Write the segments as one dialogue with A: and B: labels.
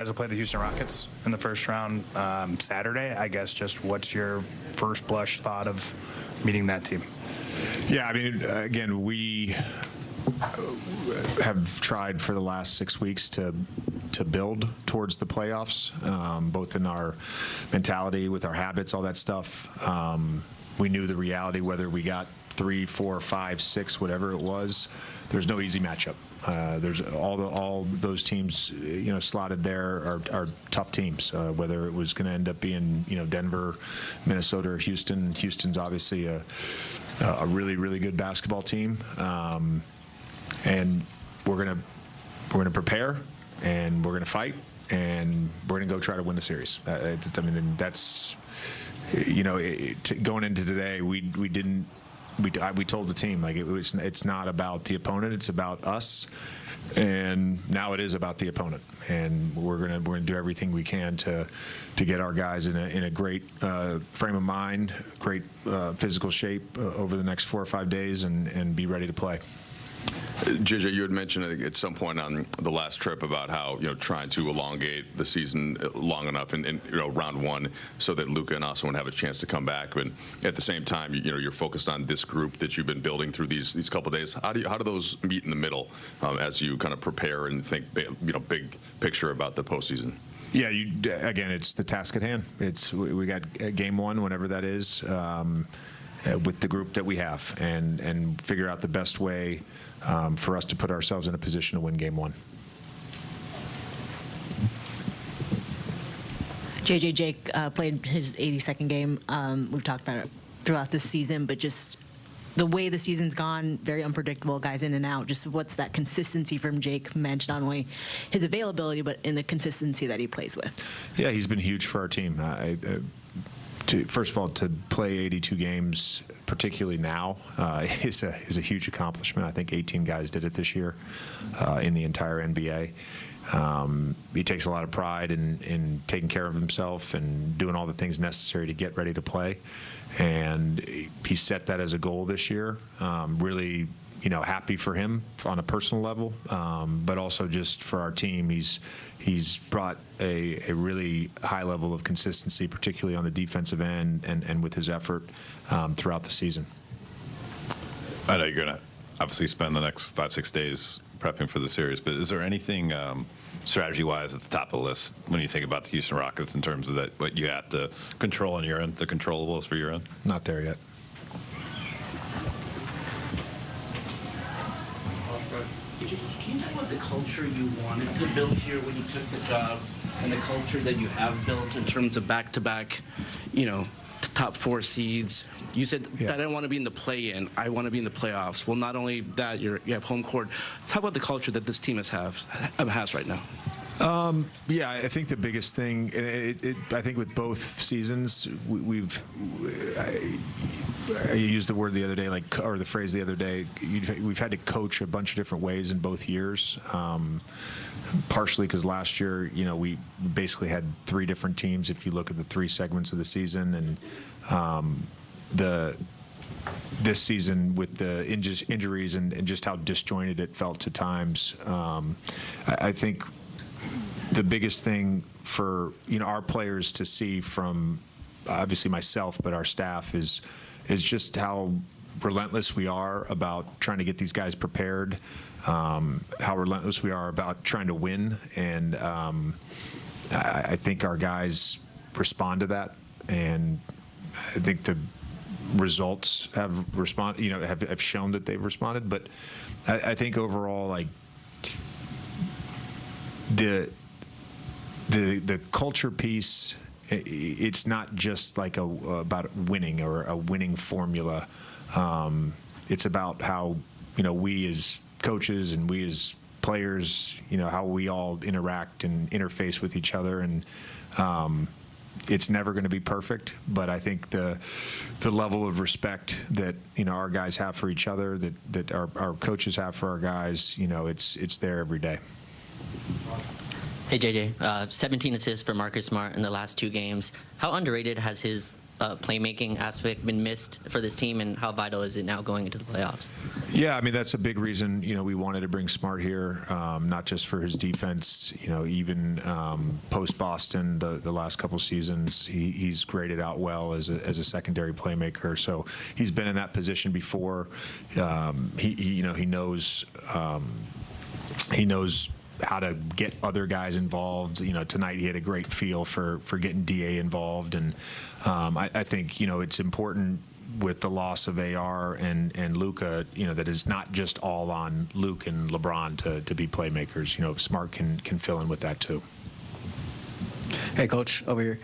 A: As I play the Houston Rockets in the first round Saturday, I guess just what's your first blush thought of meeting that team?
B: Yeah, I mean, again, we have tried for the last 6 weeks to build towards the playoffs, both in our mentality, with our habits, all that stuff. We knew the reality, whether we got 3, 4, 5, 6, whatever it was. There's no easy matchup. There's all those teams, slotted there are tough teams. Whether it was going to end up being, Denver, Minnesota, or Houston. Houston's obviously a really, really good basketball team, and we're gonna prepare, and we're gonna fight, and we're gonna go try to win the series. I mean, that's going into today, we told the team, like, it's not about the opponent, it's about us, and now it is about the opponent, and we're gonna do everything we can to get our guys in a great frame of mind, great physical shape over the next 4 or 5 days, and be ready to play.
C: JJ, you had mentioned at some point on the last trip about how trying to elongate the season long enough in round one so that Luka and Austin would have a chance to come back. But at the same time, you're focused on this group that you've been building through these couple of days. How do those meet in the middle as you kind of prepare and think big picture about the postseason?
B: Yeah, again, it's the task at hand. We got game one, whenever that is. With the group that we have, and figure out the best way for us to put ourselves in a position to win game one.
D: JJ, Jake played his 82nd game. We've talked about it throughout this season, but just the way the season's gone, very unpredictable, guys in and out. Just what's that consistency from Jake meant, not only his availability, but in the consistency that he plays with? Yeah,
B: he's been huge for our team. First of all, to play 82 games, particularly now, is a huge accomplishment. I think 18 guys did it this year in the entire NBA. He takes a lot of pride in taking care of himself and doing all the things necessary to get ready to play. And he set that as a goal this year. Really, happy for him on a personal level, but also just for our team. He's brought a really high level of consistency, particularly on the defensive end, and with his effort throughout the season.
E: I know you're going to obviously spend the next 5-6 days prepping for the series, but is there anything strategy-wise at the top of the list when you think about the Houston Rockets in terms of what you have to control on your end, the controllables for your end?
B: Not there yet.
F: Can you talk about the culture you wanted to build here when you took the job, and the culture that you have built in terms of back-to-back, top 4 seeds? You said that I don't want to be in the play-in, I want to be in the playoffs. Well, not only that, you have home court. Talk about the culture that this team has right now.
B: Yeah, I think the biggest thing, and I think with both seasons, I used the word the other day, or the phrase the other day, we've had to coach a bunch of different ways in both years. Partially because last year, we basically had 3 different teams if you look at the 3 segments of the season, and this season with the injuries and just how disjointed it felt to times, I think the biggest thing for our players to see from obviously myself, but our staff is just how relentless we are about trying to get these guys prepared, how relentless we are about trying to win, and I think our guys respond to that, and I think the results have have shown that they've responded. But I think overall, the culture piece, it's not just about winning or a winning formula. It's about how we as coaches and we as players, how we all interact and interface with each other, and it's never going to be perfect. But I think the level of respect that our guys have for each other, that our coaches have for our guys, it's there every day.
G: Hey, JJ, 17 assists for Marcus Smart in the last 2 games. How underrated has his playmaking aspect been missed for this team, and how vital is it now going into the playoffs?
B: Yeah, I mean, that's a big reason, we wanted to bring Smart here, not just for his defense, even post Boston, the last couple seasons, he's graded out well as a secondary playmaker. So he's been in that position before. He knows how to get other guys involved. Tonight he had a great feel for getting DA involved, and I think it's important with the loss of AR and Luka, that is not just all on Luke and LeBron to be playmakers. Smart can fill in with that too.
H: Hey, Coach, over here.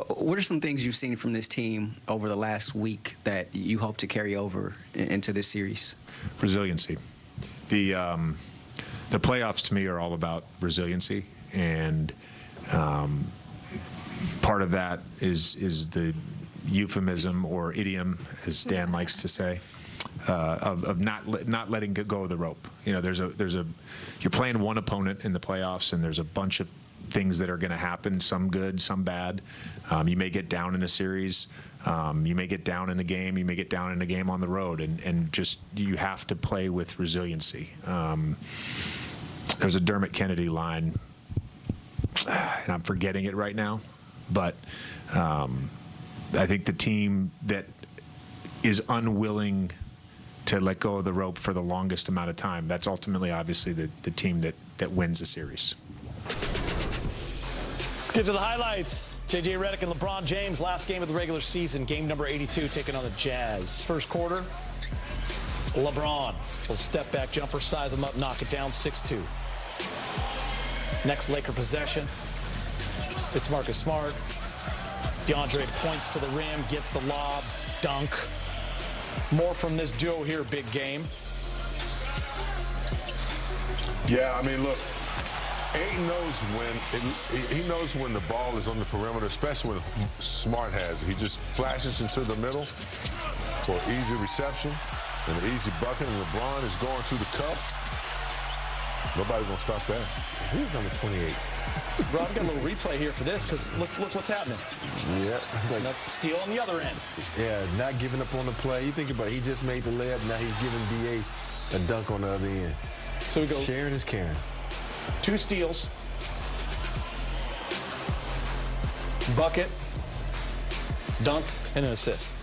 H: What are some things you've seen from this team over the last week that you hope to carry over into this series?
B: Resiliency. The playoffs to me are all about resiliency, and part of that is the euphemism or idiom, as Dan likes to say, of not letting go of the rope. You're playing one opponent in the playoffs, and there's a bunch of things that are going to happen, some good, some bad. You may get down in a series. You may get down in the game. You may get down in a game on the road, and just you have to play with resiliency. There's a Dermot Kennedy line, and I'm forgetting it right now, but I think the team that is unwilling to let go of the rope for the longest amount of time, that's ultimately obviously the team that wins the series.
I: Let's get to the highlights. J.J. Redick and LeBron James, last game of the regular season, game number 82, taking on the Jazz. First quarter, LeBron will step back jumper, size him up, knock it down, 6-2. Next Laker possession, it's Marcus Smart. DeAndre points to the rim, gets the lob, dunk. More from this duo here, big game.
J: Yeah, I mean, look, Ayton knows when the ball is on the perimeter, especially when Smart has it. He just flashes into the middle for easy reception and an easy bucket, and LeBron is going to the cup. Nobody's going to stop that. Who's number 28?
I: Bro, I've got a little replay here for this, because look what's happening.
J: Yeah.
I: Steal on the other end.
J: Yeah, not giving up on the play. You think about it, he just made the layup, now he's giving DA a dunk on the other end.
I: So we go.
J: Sharing is caring.
I: 2 steals. Bucket. Dunk and an assist.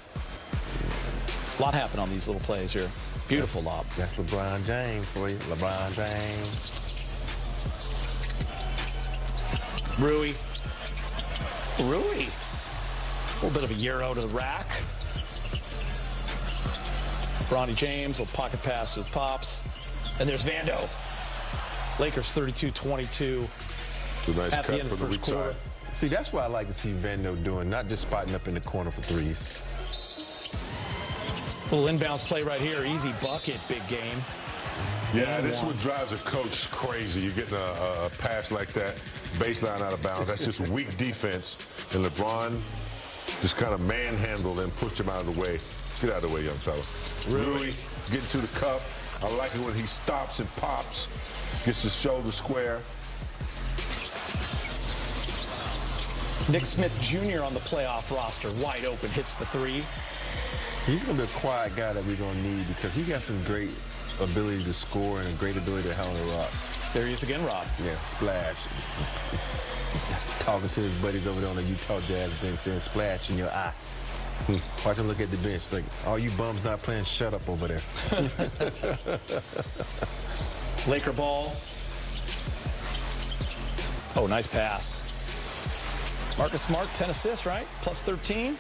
I: A lot happened on these little plays here. Beautiful lob.
J: That's LeBron James for you. LeBron James.
I: Rui. A little bit of a Euro to the rack. Bronny James, little pocket pass to Pops. And there's Vando. Lakers 32-22
J: Nice
I: at the end of the
J: for
I: first quarter.
J: See, that's what I like to see Vando doing, not just spotting up in the corner for threes.
I: Little inbounds play right here. Easy bucket, big game.
J: Yeah, this is what drives a coach crazy. You're getting a pass like that, baseline out of bounds. That's just weak defense. And LeBron just kind of manhandled and pushed him out of the way. Get out of the way, young fella. Rui getting to the cup. I like it when he stops and pops, gets his shoulder square.
I: Nick Smith Jr. on the playoff roster, wide open, hits the 3.
J: He's going to be a quiet guy that we're going to need because he got some great ability to score and a great ability to handle the rock.
I: There he is again, Rob.
J: Yeah, splash. Talking to his buddies over there on the Utah Jazz thing, saying splash in your eye. Watch him look at the bench like, all you bums not playing, shut up over there.
I: Laker ball. Oh, nice pass. Marcus Smart, 10 assists, right? Plus 13.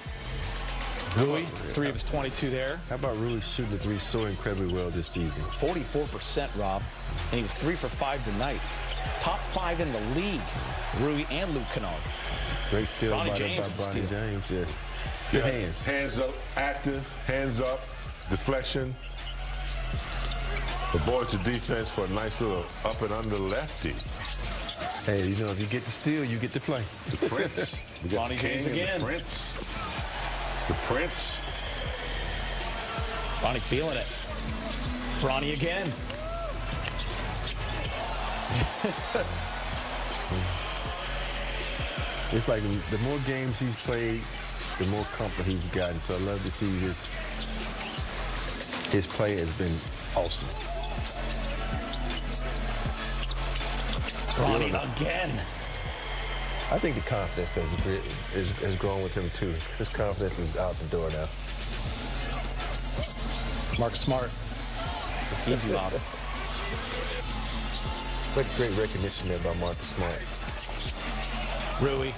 I: Rui, 3 of his 22 there.
J: How about Rui shooting the 3 so incredibly well this season?
I: 44%, Rob. And he was 3 for 5 tonight. Top 5 in the league. Rui and Luke Kennard.
J: Great steal by
I: Bronny James.
J: James, yes. Good hands. Hands up, active, hands up, deflection. Avoids the defense for a nice little up and under lefty. Hey, you know, if you get the steal, you get to play. The Prince. We got
I: Bronny James again.
J: The Prince. The Prince.
I: Bronny feeling it. Bronny again.
J: It's like the more games he's played,
K: the more comfort he's gotten. So I love to see his play has been awesome.
I: Ronnie again.
K: I think the confidence has grown with him too. His confidence is out the door now.
I: Mark Smart. Easy lob.
K: What great recognition there by Marcus Smart.
I: Rui,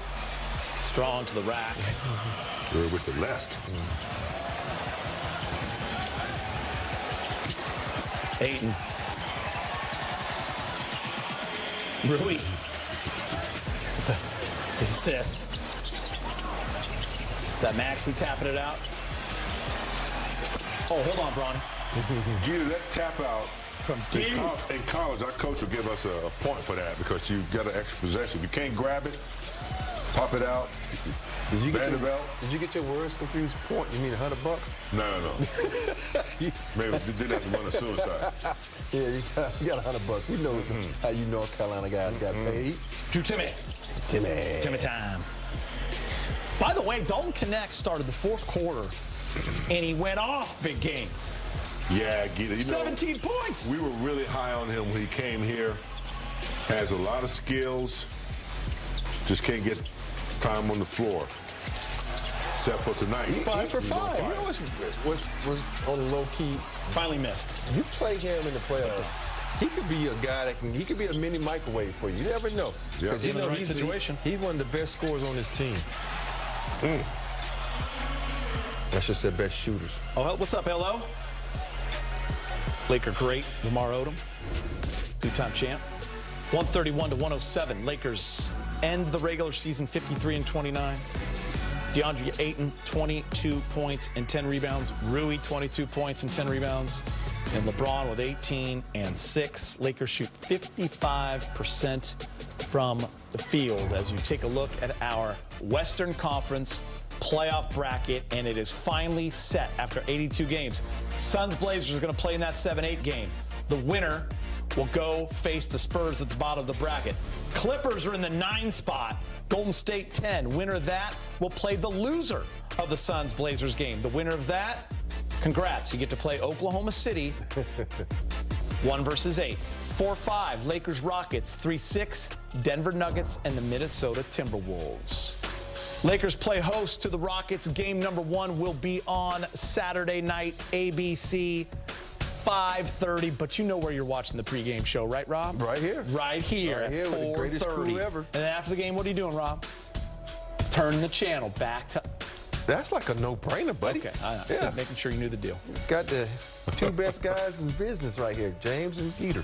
I: strong to the rack.
J: Rui with the left.
I: Ayton. Rui. His assist. That Maxey tapping it out. Oh, hold on, Bronny.
J: Gee, that tap out
I: From deep.
J: in college, our coach will give us a point for that because you got an extra possession. If you can't grab it, pop it out.
K: Did you
J: Vanderbilt.
K: get your words confused? Point? You mean $100?
J: No. Maybe we didn't have to run a suicide.
K: Yeah, you got $100. We know how you North Carolina guys got paid.
I: Drew Timmy. Timmy time. By the way, Dalton Connect started the fourth quarter, and he went off big game.
J: Yeah, get it.
I: 17 points.
J: We were really high on him when he came here. Has a lot of skills. Just can't get time on the floor. Except for tonight.
K: 5 for 5. You know what's on the low key?
I: Finally missed.
K: You play him in the playoffs. He could be a guy that he could be a mini microwave for you. You never know.
J: Yeah.
K: Because you
I: In the
K: know
I: right situation.
K: He's one of the best scorers on his team. I should say best shooters.
I: Oh, what's up, LO? Laker great, Lamar Odom, two-time champ. 131-107. Lakers end the regular season 53-29. DeAndre Ayton, 22 points and 10 rebounds. Rui, 22 points and 10 rebounds. And LeBron with 18 and 6. Lakers shoot 55% from the field as you take a look at our Western Conference playoff bracket, and it is finally set after 82 games. Suns-Blazers are going to play in that 7-8 game. The winner will go face the Spurs at the bottom of the bracket. Clippers are in the 9 spot. Golden State 10. Winner of that will play the loser of the Suns-Blazers game. The winner of that, congrats. You get to play Oklahoma City 1 versus 8. 4-5, Lakers Rockets. 3-6, Denver Nuggets and the Minnesota Timberwolves. Lakers play host to the Rockets. Game number 1 will be on Saturday night, ABC, 5:30. But you know where you're watching the pregame show, right, Rob?
K: Right here.
I: Right here
K: Right here
I: at
K: with the greatest
I: 4:30.
K: crew ever.
I: And then after the game, what are you doing, Rob? Turn the channel back to...
K: That's like a no-brainer, buddy.
I: Okay, I know.
K: Yeah.
I: Making sure you knew the deal.
K: Got the two best guys in business right here, James and Peter.